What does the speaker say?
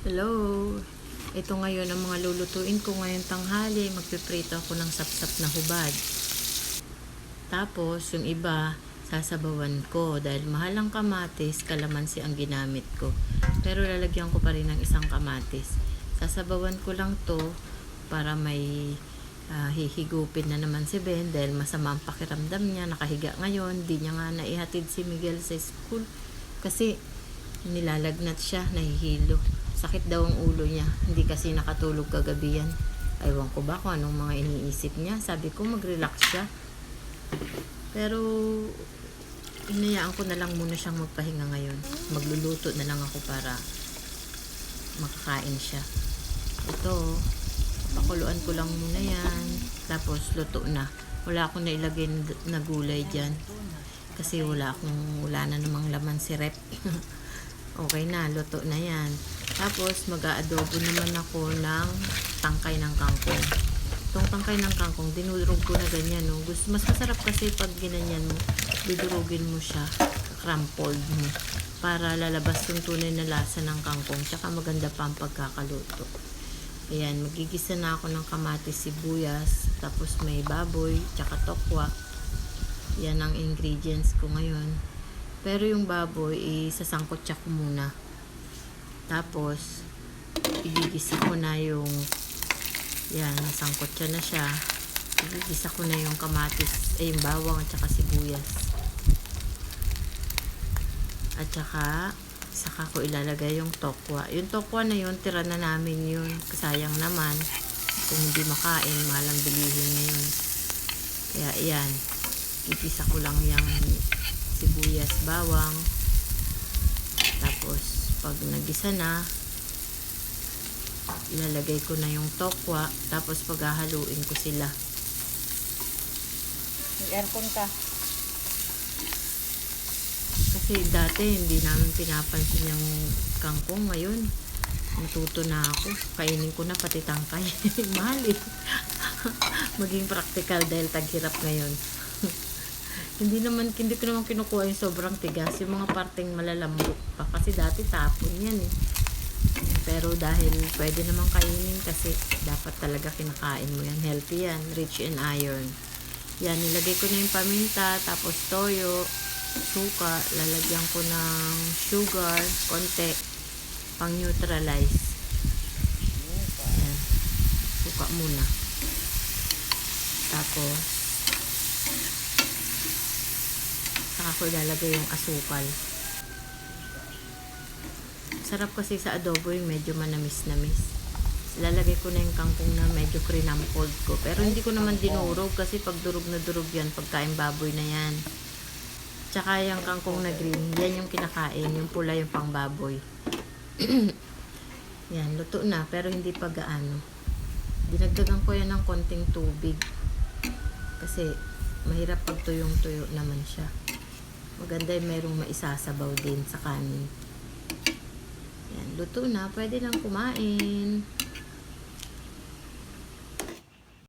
Hello! Ito ngayon ang mga lulutuin ko ngayong tanghali. Magpiprito ako ng sapsap na hubad. Tapos, yung iba, sasabawan ko. Dahil mahal ang kamatis, kalamansi ang ginamit ko. Pero lalagyan ko pa rin ng isang kamatis. Sasabawan ko lang to para may hihigupin na naman si Ben dahil masama ang pakiramdam niya. Nakahiga ngayon. Di niya nga naihatid si Miguel sa school. Kasi nilalagnat siya, nahihilo. Sakit daw ang ulo niya. Hindi kasi nakatulog kagabi yan. Ewan ko ba kung anong mga iniisip niya. Sabi ko mag-relax siya. Pero inayaan ko na lang muna siyang magpahinga ngayon. Magluluto na lang ako para makakain siya. Ito, pakuluan ko lang muna yan. Tapos luto na. Wala akong nailagay na gulay dyan. Kasi wala na namang laman si rep. Okay na, luto na yan. Tapos mag-aadobo naman ako ng tangkay ng kangkong. Itong tangkay ng kangkong, dinurog ko na ganyan. No? Mas masarap kasi pag ginanyan mo, dudurugin mo siya, crumpled mo, para lalabas yung tunay na lasa ng kangkong. Tsaka maganda pa ang pagkakaluto. Ayan, magigisa na ako ng kamatis, sibuyas, tapos may baboy, tsaka tokwa. Yan ang ingredients ko ngayon. Pero yung baboy, isasangkotsa ko muna. Tapos, igigisa ko na yung, yan, nasangkotsa na siya. Igigisa ko na yung kamatis, yung bawang at saka sibuyas. At saka ko ilalagay yung tokwa. Yung tokwa na yun, tira na namin yun. Sayang naman. Kung hindi makain, malang bilihin ngayon. Kaya, yan. Igisa ko lang yung sibuyas, bawang. Tapos, pag nagisa na, ilalagay ko na yung tokwa. Tapos, paghahaluin ko sila. Mag-aircon ka. Kasi dati, hindi namin pinapansin yung kangkong. Ngayon, natuto na ako. Kainin ko na pati tangkay. Mahal eh. Maging practical dahil taghirap ngayon. Hindi ko naman kinukuha yung sobrang tigas, yung mga parteng malalambot pa, kasi dati tapon yan eh. Pero dahil pwede naman kainin kasi dapat talaga kinakain mo yan, healthy yan, rich in iron. Yan, nilagay ko na yung paminta, tapos toyo, suka, lalagyan ko ng sugar, konti, pang neutralize. Yan, suka muna. Tapos saka ko ilalagay yung asukal. Sarap kasi sa adobo yung medyo manamis-namis. Ilalagay ko na yung kangkong na medyo crinampled ko. Pero hindi ko naman dinurog kasi pag durog na durog yan, pagkain baboy na yan. Tsaka yung kangkong na green, yan yung kinakain. Yung pula yung pang baboy. Yan, luto na pero hindi pa gaano. Dinagdagan ko yan ng konting tubig. Kasi mahirap pag tuyong-tuyo naman siya. Maganda yung merong maisasabaw din sa kanin. Yan, luto na. Pwede nang kumain.